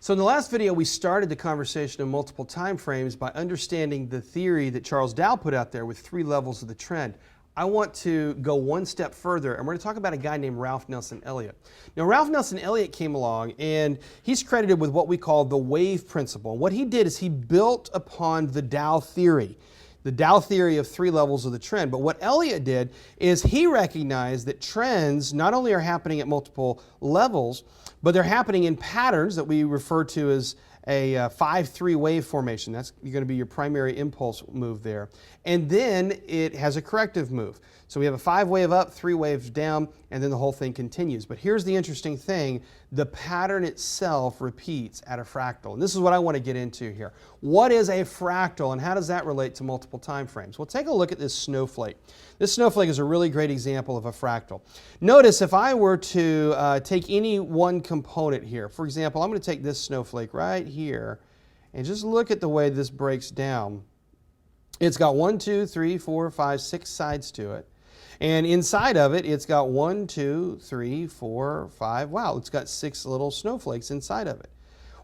So in the last video, we started the conversation of multiple time frames by understanding the theory that Charles Dow put out there with 3 levels of the trend. I want to go one step further, and we're going to talk about a guy named Ralph Nelson Elliote. Now, Ralph Nelson Elliote came along, and he's credited with what we call the wave principle. And what he did is he built upon the Dow theory of 3 levels of the trend. But what Elliote did is he recognized that trends not only are happening at multiple levels, but they're happening in patterns that we refer to as a 5-3 wave formation. That's going to be your primary impulse move there. And then it has a corrective move. So we have a 5 wave up, 3 waves down, and then the whole thing continues. But here's the interesting thing. The pattern itself repeats at a fractal. And this is what I want to get into here. What is a fractal and how does that relate to multiple time frames? Well, take a look at this snowflake. This snowflake is a really great example of a fractal. Notice if I were to take any one component here, for example, I'm going to take this snowflake right here and just look at the way this breaks down. It's got 1, 2, 3, 4, 5, 6 sides to it. And inside of it, it's got 1, 2, 3, 4, 5. Wow, it's got 6 little snowflakes inside of it.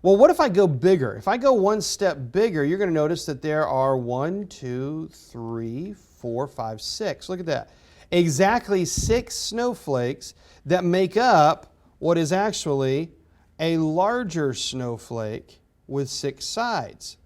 Well, what if I go bigger? If I go one step bigger, you're going to notice that there are 1, 2, 3, 4, 5, 6. Look at that. Exactly 6 snowflakes that make up what is actually a larger snowflake with 6 sides.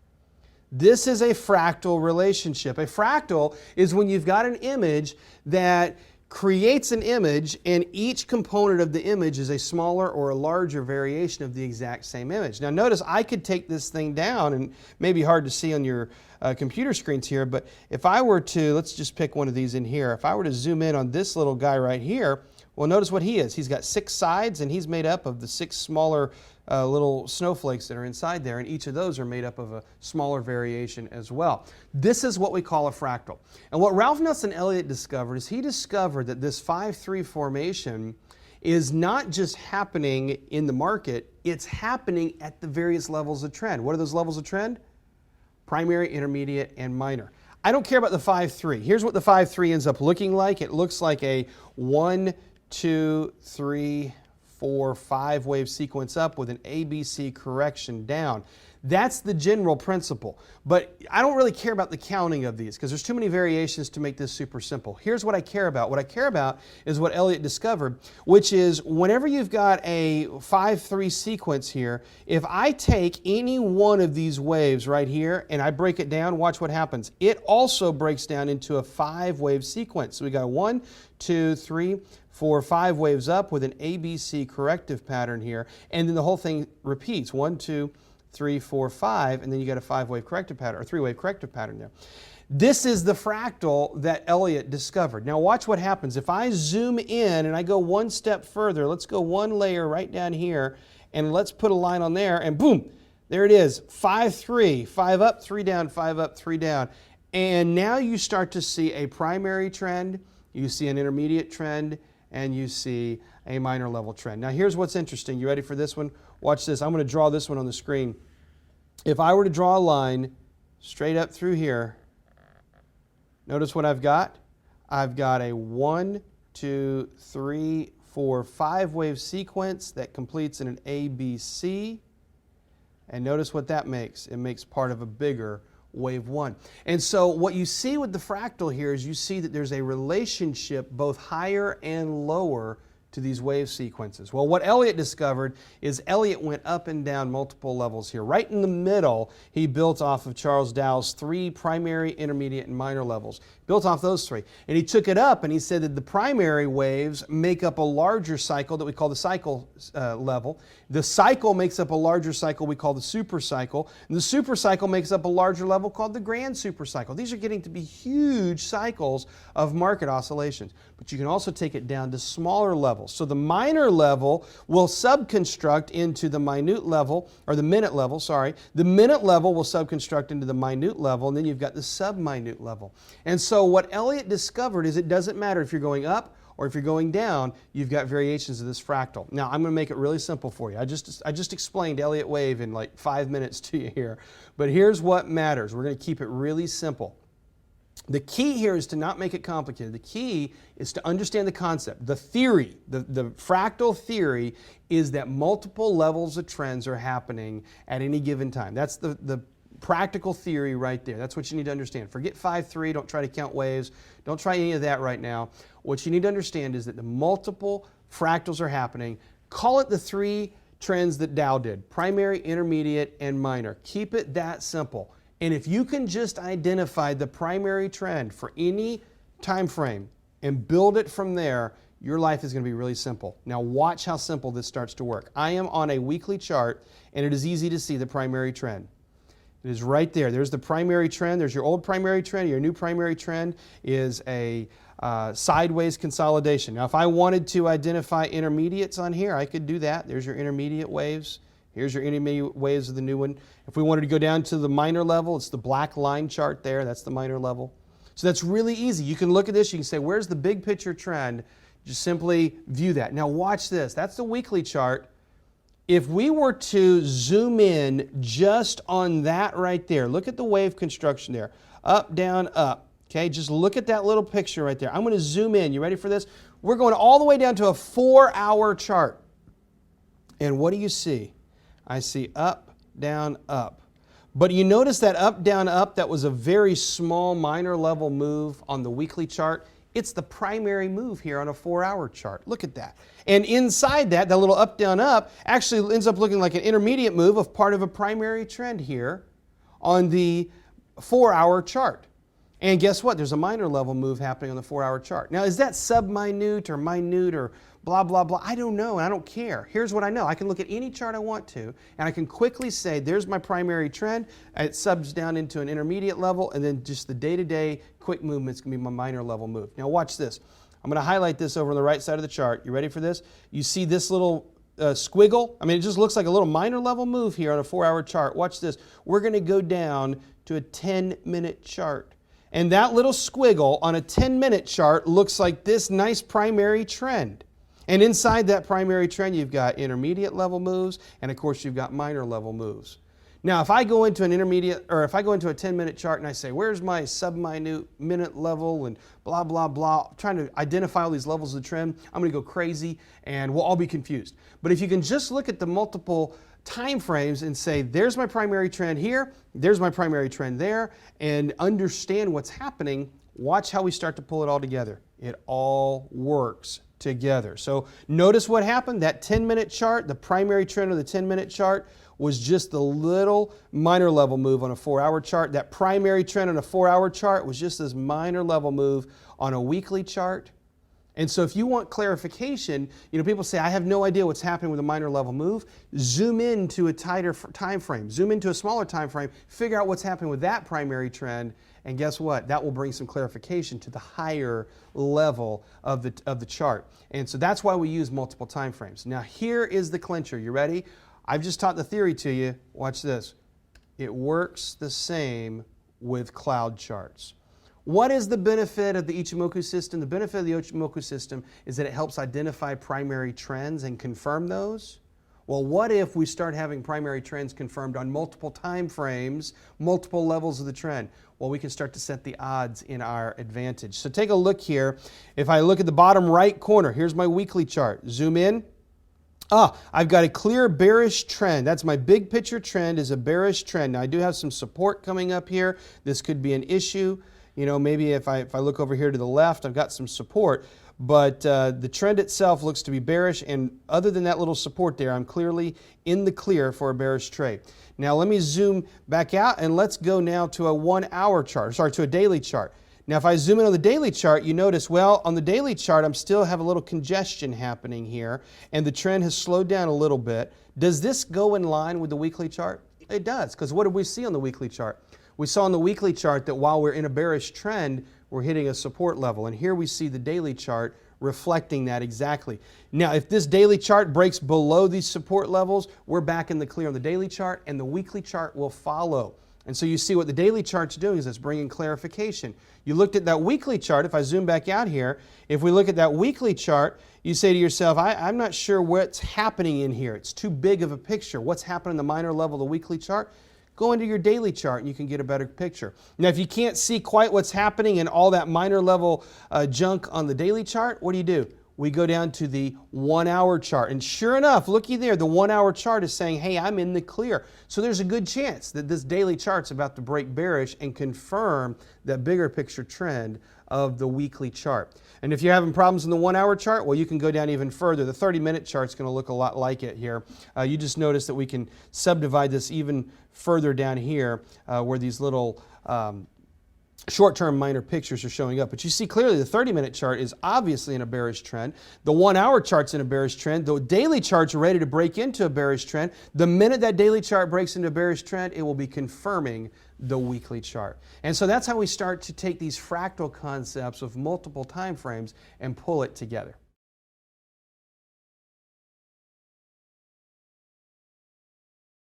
This is a fractal relationship. A fractal is when you've got an image that creates an image and each component of the image is a smaller or a larger variation of the exact same image. Now notice I could take this thing down, and maybe hard to see on your computer screens here, but if I were to, let's just pick one of these in here. If I were to zoom in on this little guy right here, well, notice what he is. He's got 6 sides and he's made up of the 6 smaller little snowflakes that are inside there, and each of those are made up of a smaller variation as well. This is what we call a fractal. And what Ralph Nelson Elliote discovered is he discovered that this 5-3 formation is not just happening in the market, it's happening at the various levels of trend. What are those levels of trend? Primary, intermediate, and minor. I don't care about the 5-3. Here's what the 5-3 ends up looking like. It looks like a 1, 2, 3, 4, 5 wave sequence up with an ABC correction down. That's the general principle. But I don't really care about the counting of these because there's too many variations to make this super simple. Here's what I care about. What I care about is what Elliote discovered, which is whenever you've got a 5-3 sequence here, if I take any one of these waves right here and I break it down, watch what happens. It also breaks down into a 5 wave sequence. So we got 1, 2, 3, 4, 5 waves up with an ABC corrective pattern here, and then the whole thing repeats. 1, 2, 3, 4, 5, and then you got a 5-wave corrective pattern, or 3-wave corrective pattern there. This is the fractal that Elliote discovered. Now watch what happens. If I zoom in and I go one step further, let's go one layer right down here, and let's put a line on there, and boom, there it is. 5-3, 5 up, 3 down, 5 up, 3 down. And now you start to see a primary trend, you see an intermediate trend, and you see a minor level trend. Now here's what's interesting. You ready for this one? Watch this. I'm going to draw this one on the screen. If I were to draw a line straight up through here, notice what I've got. I've got a 1, 2, 3, 4, 5 wave sequence that completes in an ABC. And notice what that makes. It makes part of a bigger wave 1. And so what you see with the fractal here is you see that there's a relationship both higher and lower to these wave sequences. Well, what Elliote discovered is Elliote went up and down multiple levels here. Right in the middle, he built off of Charles Dow's 3 primary, intermediate, and minor levels. Built off those 3. And he took it up and he said that the primary waves make up a larger cycle that we call the cycle level. The cycle makes up a larger cycle we call the supercycle. And the supercycle makes up a larger level called the grand supercycle. These are getting to be huge cycles of market oscillations. But you can also take it down to smaller levels. So the minor level will subconstruct into the minute level, or the minute level, sorry. The minute level will subconstruct into the minute level, and then you've got the subminute level. And so what Elliote discovered is it doesn't matter if you're going up or if you're going down, you've got variations of this fractal. Now, I'm going to make it really simple for you. I just explained Elliote wave in like 5 minutes to you here. But here's what matters. We're going to keep it really simple. The key here is to not make it complicated. The key is to understand the concept. The theory, the fractal theory is that multiple levels of trends are happening at any given time. That's the practical theory right there. That's what you need to understand. Forget 5-3, don't try to count waves, don't try any of that right now. What you need to understand is that the multiple fractals are happening. Call it the 3 trends that Dow did: primary, intermediate, and minor. Keep it that simple. And if you can just identify the primary trend for any time frame and build it from there, your life is going to be really simple. Now watch how simple this starts to work. I am on a weekly chart, and it is easy to see the primary trend. It is right there. There's the primary trend. There's your old primary trend. Your new primary trend is a sideways consolidation. Now, if I wanted to identify intermediates on here, I could do that. There's your intermediate waves. Here's your intermediate waves of the new one. If we wanted to go down to the minor level, it's the black line chart there. That's the minor level. So that's really easy. You can look at this. You can say, where's the big picture trend? Just simply view that. Now watch this. That's the weekly chart. If we were to zoom in just on that right there, look at the wave construction there. Up, down, up. Okay, just look at that little picture right there. I'm going to zoom in. You ready for this? We're going all the way down to a 4-hour chart. And what do you see? I see up, down, up. But you notice that up, down, up, that was a very small minor level move on the weekly chart. It's the primary move here on a 4-hour chart. Look at that. And inside that little up, down, up actually ends up looking like an intermediate move of part of a primary trend here on the 4-hour chart. And guess what? There's a minor level move happening on the 4-hour chart. Now, is that sub-minute or minute or blah, blah, blah? I don't know, and I don't care. Here's what I know. I can look at any chart I want to, and I can quickly say, there's my primary trend. It subs down into an intermediate level, and then just the day-to-day quick movement is going to be my minor level move. Now, watch this. I'm going to highlight this over on the right side of the chart. You ready for this? You see this little squiggle? I mean, it just looks like a little minor level move here on a 4-hour chart. Watch this. We're going to go down to a 10-minute chart. And that little squiggle on a 10-minute chart looks like this nice primary trend. And inside that primary trend, you've got intermediate level moves, and of course, you've got minor level moves. Now, if I go into an intermediate, or if I go into a 10-minute chart and I say, where's my sub-minute minute level and blah, blah, blah, trying to identify all these levels of the trend, I'm going to go crazy and we'll all be confused. But if you can just look at the multiple time frames and say, there's my primary trend here, there's my primary trend there, and understand what's happening, watch how we start to pull it all together. It all works together. So notice what happened. That 10-minute chart, the primary trend of the 10-minute chart was just the little minor level move on a 4-hour chart. That primary trend on a 4-hour chart was just this minor level move on a weekly chart. And so if you want clarification, people say, I have no idea what's happening with a minor level move. Zoom into a tighter time frame. Zoom into a smaller time frame. Figure out what's happening with that primary trend. And guess what? That will bring some clarification to the higher level of the chart. And so that's why we use multiple time frames. Now here is the clincher. You ready? I've just taught the theory to you. Watch this. It works the same with cloud charts. What is the benefit of the Ichimoku system? The benefit of the Ichimoku system is that it helps identify primary trends and confirm those. Well, what if we start having primary trends confirmed on multiple time frames, multiple levels of the trend? Well, we can start to set the odds in our advantage. So take a look here. If I look at the bottom right corner, here's my weekly chart. Zoom in. I've got a clear bearish trend. That's my big picture trend is a bearish trend. Now, I do have some support coming up here. This could be an issue. Maybe if I look over here to the left, I've got some support. But the trend itself looks to be bearish, and other than that little support there, I'm clearly in the clear for a bearish trade. Now let me zoom back out, and let's go now to a 1-hour chart, to a daily chart. Now if I zoom in on the daily chart, you notice, well, on the daily chart, I'm still have a little congestion happening here, and the trend has slowed down a little bit. Does this go in line with the weekly chart? It does, because what did we see on the weekly chart? We saw on the weekly chart that while we're in a bearish trend, we're hitting a support level. And here we see the daily chart reflecting that exactly. Now, if this daily chart breaks below these support levels, we're back in the clear on the daily chart, and the weekly chart will follow. And so you see what the daily chart's doing is it's bringing clarification. You looked at that weekly chart. If I zoom back out here, if we look at that weekly chart, you say to yourself, I'm not sure what's happening in here. It's too big of a picture. What's happening in the minor level of the weekly chart? go into your daily chart and you can get a better picture. Now, if you can't see quite what's happening in all that minor level junk on the daily chart, what do? We go down to the 1 hour chart. And sure enough, looky there, the 1 hour chart is saying, hey, I'm in the clear. So there's a good chance that this daily chart's about to break bearish and confirm that bigger picture trend of the weekly chart. And if you're having problems in the 1 hour chart, well, you can go down even further. The 30-minute chart's going to look a lot like it here. You just notice that we can subdivide this even further down here where these little short-term minor pictures are showing up. But you see clearly the 30-minute chart is obviously in a bearish trend. The 1 hour chart's in a bearish trend. The daily charts are ready to break into a bearish trend. The minute that daily chart breaks into a bearish trend, it will be confirming the weekly chart. And so that's how we start to take these fractal concepts of multiple time frames and pull it together.